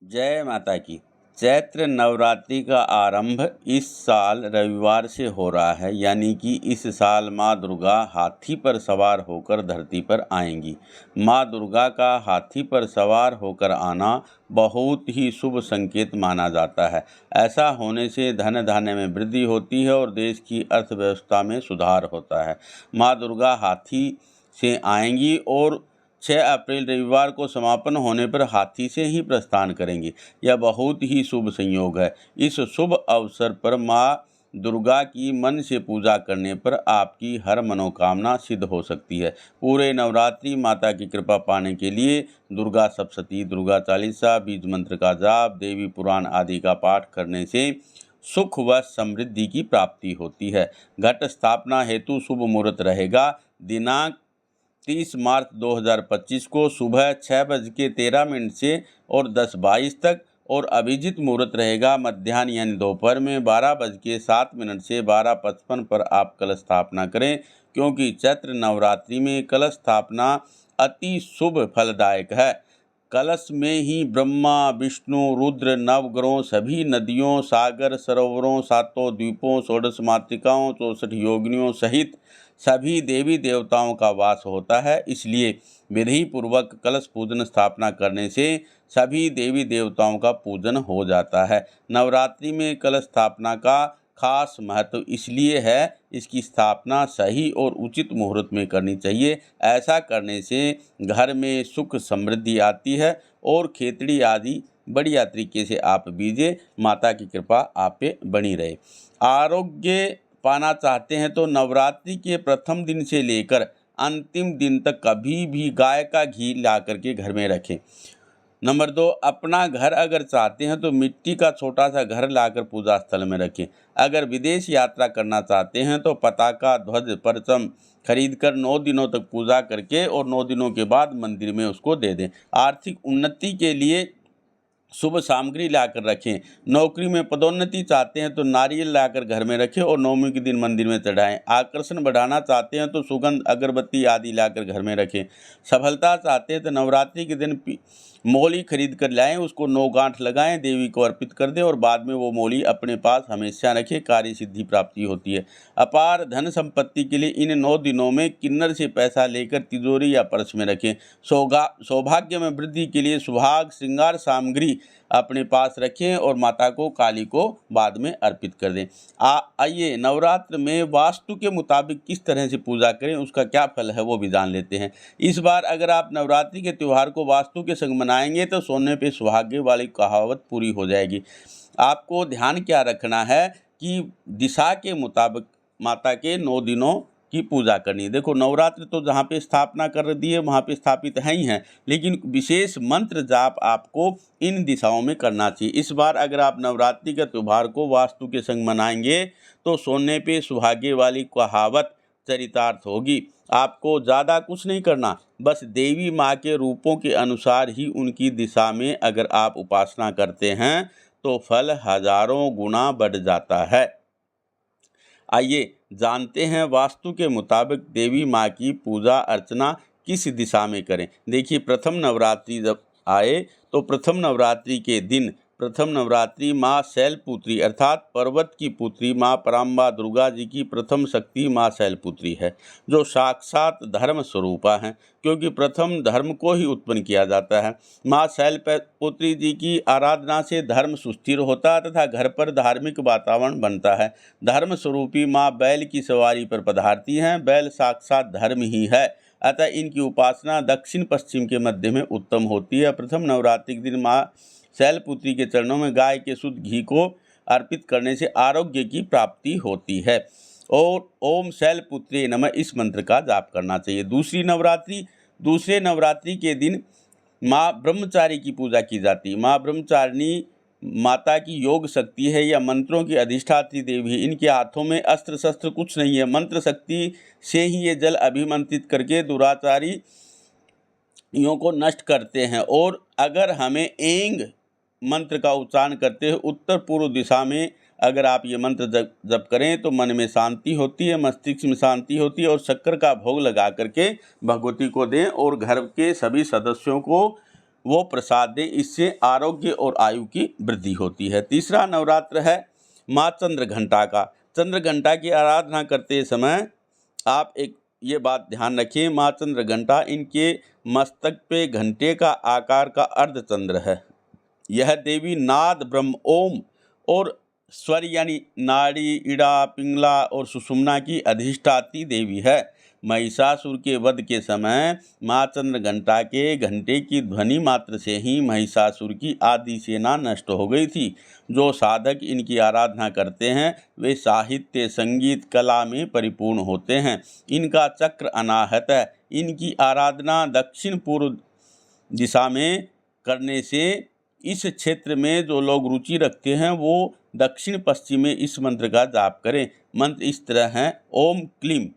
जय माता की। चैत्र नवरात्रि का आरंभ इस साल रविवार से हो रहा है, यानी कि इस साल माँ दुर्गा हाथी पर सवार होकर धरती पर आएंगी। माँ दुर्गा का हाथी पर सवार होकर आना बहुत ही शुभ संकेत माना जाता है। ऐसा होने से धन धान्य में वृद्धि होती है और देश की अर्थव्यवस्था में सुधार होता है। माँ दुर्गा हाथी से आएंगी और 6 अप्रैल रविवार को समापन होने पर हाथी से ही प्रस्थान करेंगे। यह बहुत ही शुभ संयोग है। इस शुभ अवसर पर माँ दुर्गा की मन से पूजा करने पर आपकी हर मनोकामना सिद्ध हो सकती है। पूरे नवरात्रि माता की कृपा पाने के लिए दुर्गा सप्तशती, दुर्गा चालीसा, बीज मंत्र का जाप, देवी पुराण आदि का पाठ करने से सुख व समृद्धि की प्राप्ति होती है। घट स्थापना हेतु शुभ मुहूर्त रहेगा। दिनांक 30 मार्च 2025 को सुबह 6:13 से और 10:22 तक और अभिजित मुहूर्त रहेगा मध्याह्न यानी दोपहर में 12:07 से 12:55 पर आप कलश स्थापना करें, क्योंकि चैत्र नवरात्रि में कलश स्थापना अति शुभ फलदायक है। कलश में ही ब्रह्मा, विष्णु, रुद्र, नवग्रहों, सभी नदियों, सागर, सरोवरों, सातों द्वीपों, 16 मातृकाओं, 64 योगिनियों सहित सभी देवी देवताओं का वास होता है। इसलिए विधि पूर्वक कलश पूजन स्थापना करने से सभी देवी देवताओं का पूजन हो जाता है। नवरात्रि में कलश स्थापना का खास महत्व इसलिए है, इसकी स्थापना सही और उचित मुहूर्त में करनी चाहिए। ऐसा करने से घर में सुख समृद्धि आती है और खेतड़ी आदि बढ़िया तरीके से आप बीजे। माता की कृपा आप पे बनी रहे। आरोग्य पाना चाहते हैं तो नवरात्रि के प्रथम दिन से लेकर अंतिम दिन तक कभी भी गाय का घी ला करके घर में रखें। नंबर 2, अपना घर अगर चाहते हैं तो मिट्टी का छोटा सा घर लाकर पूजा स्थल में रखें। अगर विदेश यात्रा करना चाहते हैं तो पताका, ध्वज, परचम खरीद कर 9 दिनों तक पूजा करके और 9 दिनों के बाद मंदिर में उसको दे दें। आर्थिक उन्नति के लिए शुभ सामग्री लाकर रखें। नौकरी में पदोन्नति चाहते हैं तो नारियल लाकर घर में रखें और नवमी के दिन मंदिर में चढ़ाएं। आकर्षण बढ़ाना चाहते हैं तो सुगंध, अगरबत्ती आदि लाकर घर में रखें। सफलता चाहते हैं तो नवरात्रि के दिन मोली खरीद कर लाएं, उसको 9 गांठ लगाएं, देवी को अर्पित कर दें और बाद में वो मोली अपने पास हमेशा रखें। कार्य सिद्धि प्राप्ति होती है। अपार धन संपत्ति के लिए इन 9 दिनों में किन्नर से पैसा लेकर तिजोरी या पर्स में रखें। सौभाग्य में वृद्धि के लिए सुहाग श्रृंगार सामग्री अपने पास रखें और माता को, काली को बाद में अर्पित कर दें। आइए नवरात्र में वास्तु के मुताबिक किस तरह से पूजा करें, उसका क्या फल है वो भी जान लेते हैं। इस बार अगर आप नवरात्रि के त्यौहार को वास्तु के संग मनाएंगे तो सोने पे सुहागे वाली कहावत पूरी हो जाएगी। आपको ध्यान क्या रखना है कि दिशा के मुताबिक माता के 9 दिनों की पूजा करनी है। देखो, नवरात्र तो जहाँ पे स्थापना कर दी है वहाँ पे स्थापित है ही हैं, लेकिन विशेष मंत्र जाप आपको इन दिशाओं में करना चाहिए। इस बार अगर आप नवरात्रि के त्यौहार को वास्तु के संग मनाएंगे तो सोने पे सुहागे वाली कहावत चरितार्थ होगी। आपको ज़्यादा कुछ नहीं करना, बस देवी माँ के रूपों के अनुसार ही उनकी दिशा में अगर आप उपासना करते हैं तो फल हजारों गुना बढ़ जाता है। आइए जानते हैं वास्तु के मुताबिक देवी माँ की पूजा अर्चना किस दिशा में करें। देखिए, प्रथम नवरात्रि जब आए तो प्रथम नवरात्रि के दिन प्रथम नवरात्रि माँ शैलपुत्री अर्थात पर्वत की पुत्री माँ पराम्बा दुर्गा जी की प्रथम शक्ति माँ शैलपुत्री है, जो साक्षात धर्म स्वरूपा हैं, क्योंकि प्रथम धर्म को ही उत्पन्न किया जाता है। माँ शैलपुत्री जी की आराधना से धर्म सुस्थिर होता है तथा घर पर धार्मिक वातावरण बनता है। धर्म स्वरूपी माँ बैल की सवारी पर पधारती हैं। बैल साक्षात धर्म ही है, अतः इनकी उपासना दक्षिण पश्चिम के मध्य में उत्तम होती है। प्रथम नवरात्रि के दिन माँ शैलपुत्री के चरणों में गाय के शुद्ध घी को अर्पित करने से आरोग्य की प्राप्ति होती है और ओम शैलपुत्री नमः इस मंत्र का जाप करना चाहिए। दूसरे नवरात्रि के दिन माँ ब्रह्मचारी की पूजा की जाती है। माँ ब्रह्मचारिणी माता की योग शक्ति है या मंत्रों की अधिष्ठात्री देवी है। इनके हाथों में अस्त्र शस्त्र कुछ नहीं है, मंत्र शक्ति से ही ये जल अभिमंत्रित करके दुराचारी यों को नष्ट करते हैं। और अगर हमें एंग मंत्र का उच्चारण करते हैं उत्तर पूर्व दिशा में अगर आप ये मंत्र जप करें तो मन में शांति होती है, मस्तिष्क में शांति होती है और शक्कर का भोग लगा करके भगवती को दें और घर के सभी सदस्यों को वो प्रसाद दें, इससे आरोग्य और आयु की वृद्धि होती है। तीसरा नवरात्र है माँ चंद्रघंटा का। चंद्रघंटा की आराधना करते समय आप एक ये बात ध्यान रखिए, माँ चंद्रघंटा, इनके मस्तक पे घंटे का आकार का अर्धचंद्र है। यह देवी नाद, ब्रह्म, ओम और स्वर यानी नाड़ी, इड़ा, पिंगला और सुषुम्ना की अधिष्ठात्री देवी है। महिषासुर के वध के समय माँ चंद्रघंटा के घंटे की ध्वनि मात्र से ही महिषासुर की आदि सेना नष्ट हो गई थी। जो साधक इनकी आराधना करते हैं वे साहित्य, संगीत, कला में परिपूर्ण होते हैं। इनका चक्र अनाहत है। इनकी आराधना दक्षिण पूर्व दिशा में करने से इस क्षेत्र में जो लोग रुचि रखते हैं वो दक्षिण पश्चिम में इस मंत्र का जाप करें। मंत्र इस तरह है, ओम क्लीम।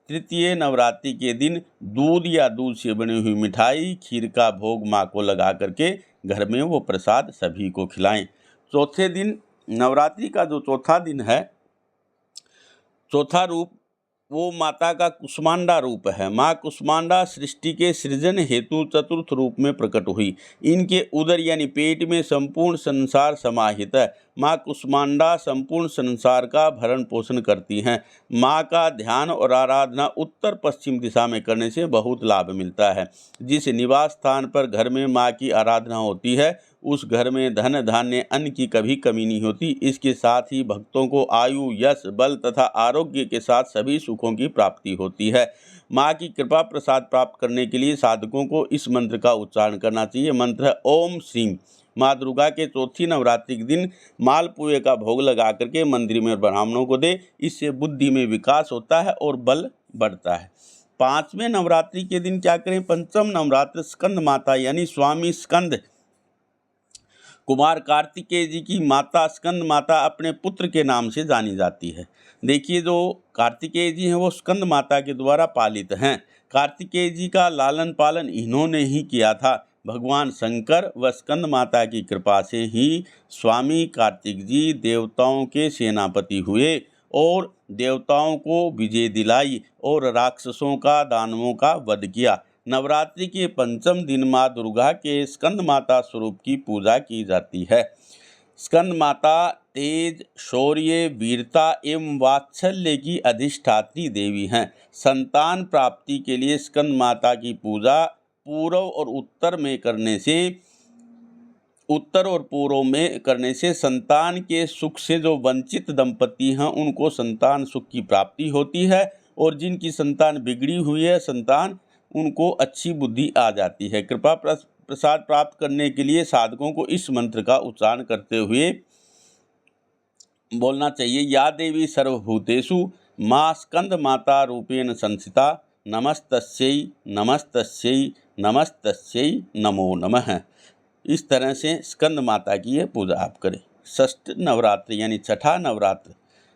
तृतीय नवरात्रि के दिन दूध या दूध से बनी हुई मिठाई, खीर का भोग माँ को लगा करके घर में वो प्रसाद सभी को खिलाएं। चौथे दिन, नवरात्रि का जो चौथा दिन है, चौथा रूप वो माता का कुष्मांडा रूप है। माँ कुष्मांडा सृष्टि के सृजन हेतु चतुर्थ रूप में प्रकट हुई। इनके उदर यानी पेट में संपूर्ण संसार समाहित है। माँ कुष्मांडा संपूर्ण संसार का भरण पोषण करती हैं। माँ का ध्यान और आराधना उत्तर पश्चिम दिशा में करने से बहुत लाभ मिलता है। जिस निवास स्थान पर घर में माँ की आराधना होती है उस घर में धन, धान्य, अन्न की कभी कमी नहीं होती। इसके साथ ही भक्तों को आयु, यश, बल तथा आरोग्य के साथ सभी सुखों की प्राप्ति होती है। माँ की कृपा प्रसाद प्राप्त करने के लिए साधकों को इस मंत्र का उच्चारण करना चाहिए। मंत्र है ओम श्रीम। माँ दुर्गा के चौथी नवरात्रि के दिन मालपुए का भोग लगा करके मंदिर में ब्राह्मणों को दे। इससे बुद्धि में विकास होता है और बल बढ़ता है। पांचवें नवरात्रि के दिन क्या करें? पंचम नवरात्र स्कंद माता यानी स्वामी स्कंद कुमार कार्तिकेय जी की माता स्कंद माता अपने पुत्र के नाम से जानी जाती है। देखिए, जो कार्तिकेय जी हैं वो स्कंद माता के द्वारा पालित हैं। कार्तिकेय जी का लालन पालन इन्होंने ही किया था। भगवान शंकर व स्कंद माता की कृपा से ही स्वामी कार्तिक जी देवताओं के सेनापति हुए और देवताओं को विजय दिलाई और राक्षसों का, दानवों का वध किया। नवरात्रि के पंचम दिन माँ दुर्गा के स्कंद माता स्वरूप की पूजा की जाती है। स्कंद माता तेज, शौर्य, वीरता एवं वात्सल्य की अधिष्ठात्री देवी हैं। संतान प्राप्ति के लिए स्कंद माता की पूजा पूर्व और उत्तर और पूर्व में करने से संतान के सुख से जो वंचित दंपति हैं उनको संतान सुख की प्राप्ति होती है और जिनकी संतान बिगड़ी हुई है संतान, उनको अच्छी बुद्धि आ जाती है। कृपा प्रसाद प्राप्त करने के लिए साधकों को इस मंत्र का उच्चारण करते हुए बोलना चाहिए, या देवी सर्वभूतेषु माँ स्कंद माता रूपेण संस्थिता नमस्तस्यै नमस्तस्यै नमस्तस्यै नमो नमः। इस तरह से स्कंद माता की ये पूजा आप करें। षष्ठ नवरात्र यानी छठा नवरात्र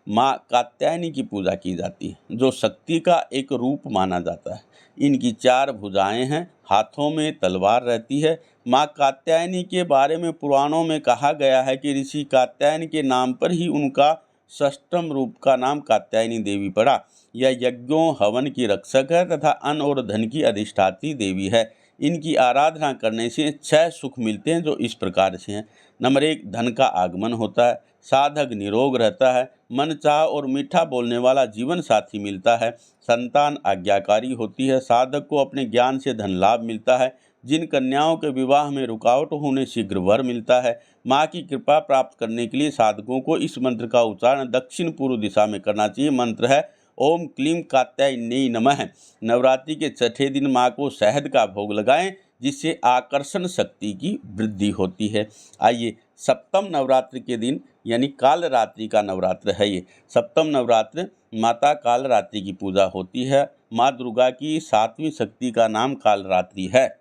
माँ कात्यायनी की पूजा की जाती है, जो शक्ति का एक रूप माना जाता है। इनकी 4 भुजाएं हैं, हाथों में तलवार रहती है। माँ कात्यायनी के बारे में पुराणों में कहा गया है कि ऋषि कात्यायन के नाम पर ही उनका षष्ठम रूप का नाम कात्यायनी देवी पड़ा। यह यज्ञों हवन की रक्षक है तथा अन्न और धन की अधिष्ठात्री देवी है। इनकी आराधना करने से 6 सुख मिलते हैं, जो इस प्रकार से हैं। नंबर 1, धन का आगमन होता है, साधक निरोग रहता है, मनचाह और मीठा बोलने वाला जीवन साथी मिलता है, संतान आज्ञाकारी होती है, साधक को अपने ज्ञान से धन लाभ मिलता है, जिन कन्याओं के विवाह में रुकावट होने शीघ्र वर मिलता है। माँ की कृपा प्राप्त करने के लिए साधकों को इस मंत्र का उच्चारण दक्षिण पूर्व दिशा में करना चाहिए। मंत्र है ओम क्लीम कात्यायनी नमः। नवरात्रि के छठे दिन माँ को शहद का भोग लगाएं, जिससे आकर्षण शक्ति की वृद्धि होती है। आइए, सप्तम नवरात्र के दिन यानी काल रात्रि का नवरात्र है ये। सप्तम नवरात्र माता काल रात्रि की पूजा होती है। माँ दुर्गा की 7वीं शक्ति का नाम काल रात्रि है।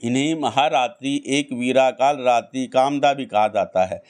इन्हें महारात्रि, एक वीराकाल रात्रि, कामदा भी कहा जाता है।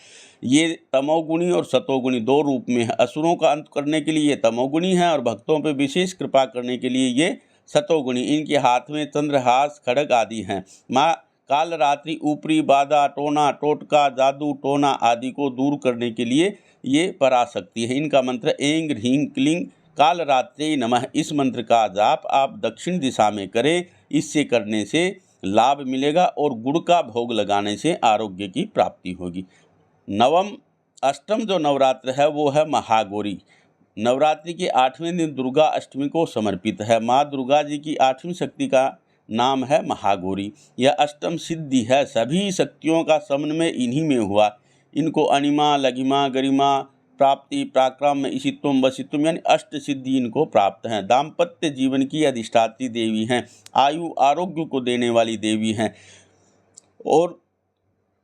ये तमोगुणी और सतोगुणी 2 रूप में है। असुरों का अंत करने के लिए ये तमोगुणी है और भक्तों पर विशेष कृपा करने के लिए ये सतोगुणी। इनके हाथ में चंद्रहास, खड्ग आदि हैं। माँ काल रात्रि ऊपरी बाधा, टोना, टोटका, जादू टोना आदि को दूर करने के लिए ये पराशक्ति है। इनका मंत्र ऐं ह्रीं क्लीं काल रात्रि नमः। इस मंत्र का जाप आप दक्षिण दिशा में करें। इससे करने से लाभ मिलेगा और गुड़ का भोग लगाने से आरोग्य की प्राप्ति होगी। अष्टम जो नवरात्र है वो है महागौरी। नवरात्रि के 8वें दिन दुर्गा अष्टमी को समर्पित है। माँ दुर्गा जी की 8वीं शक्ति का नाम है महागौरी। यह अष्टम सिद्धि है, सभी शक्तियों का समन्वय इन्हीं में हुआ। इनको अनिमा, लघिमा, गरिमा, प्राप्ति, पराक्रम, इशित्वम, वशित्वम यानी अष्ट सिद्धि इनको प्राप्त हैं। दाम्पत्य जीवन की अधिष्ठात्री देवी हैं, आयु आरोग्य को देने वाली देवी हैं। और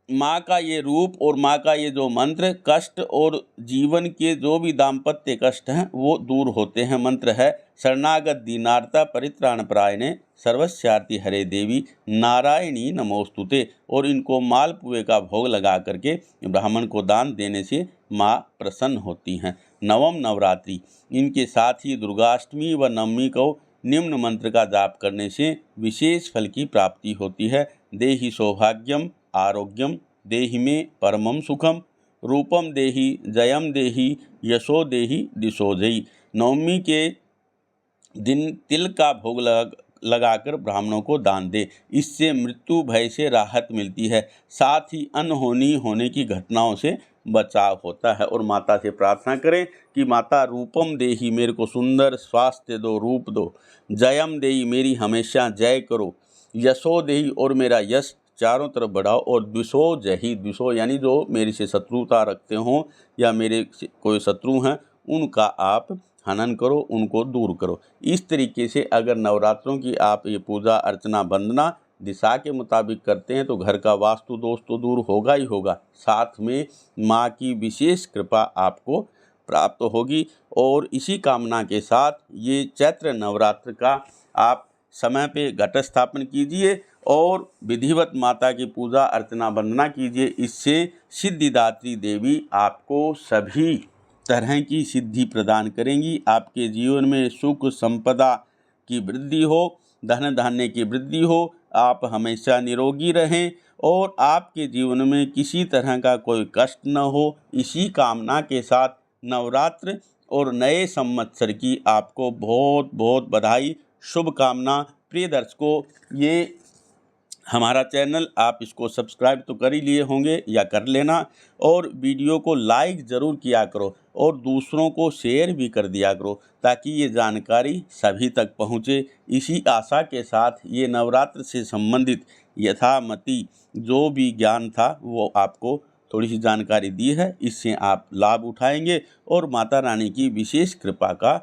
माँ का ये रूप और माँ का ये जो मंत्र, कष्ट और जीवन के जो भी दाम्पत्य कष्ट हैं वो दूर होते हैं। मंत्र है शरणागत दीनार्ता परित्राण परायणे सर्वस्यार्ति हरे देवी नारायणी नमोस्तुते। और इनको मालपुए का भोग लगा करके ब्राह्मण को दान देने से माँ प्रसन्न होती हैं। नवम नवरात्रि, इनके साथ ही दुर्गाष्टमी व नवमी को निम्न मंत्र का जाप करने से विशेष फल की प्राप्ति होती है। देहि सौभाग्यम आरोग्यम, देहि में परमम सुखम, रूपम देहि जयम देहि, यशो देहि दिशो देहि। नवमी के दिन तिल का भोग लगाकर ब्राह्मणों को दान दे, इससे मृत्यु भय से राहत मिलती है। साथ ही अनहोनी होने की घटनाओं से बचाव होता है। और माता से प्रार्थना करें कि माता रूपम देहि, मेरे को सुंदर स्वास्थ्य दो, रूप दो। जयम देहि, मेरी हमेशा जय करो। यशो देहि, और मेरा यश चारों तरफ बढ़ाओ। और द्विषो जहि, द्विषो यानी जो मेरे से शत्रुता रखते हों या मेरे कोई शत्रु हैं उनका आप हनन करो, उनको दूर करो। इस तरीके से अगर नवरात्रों की आप ये पूजा अर्चना वंदना दिशा के मुताबिक करते हैं तो घर का वास्तु दोष तो दूर होगा ही होगा, साथ में माँ की विशेष कृपा आपको प्राप्त होगी। और इसी कामना के साथ ये चैत्र नवरात्र का आप समय पे घट स्थापन कीजिए और विधिवत माता की पूजा अर्चना वंदना कीजिए। इससे सिद्धिदात्री देवी आपको सभी तरह की सिद्धि प्रदान करेंगी। आपके जीवन में सुख संपदा की वृद्धि हो, धन धान्य की वृद्धि हो, आप हमेशा निरोगी रहें और आपके जीवन में किसी तरह का कोई कष्ट न हो। इसी कामना के साथ नवरात्र और नए संवत्सर की आपको बहुत बहुत बधाई, शुभकामना। प्रिय दर्शकों, ये हमारा चैनल आप इसको सब्सक्राइब तो कर ही लिए होंगे या कर लेना, और वीडियो को लाइक ज़रूर किया करो और दूसरों को शेयर भी कर दिया करो ताकि ये जानकारी सभी तक पहुँचे। इसी आशा के साथ ये नवरात्र से संबंधित यथामति जो भी ज्ञान था वो आपको थोड़ी सी जानकारी दी है, इससे आप लाभ उठाएंगे और माता रानी की विशेष कृपा का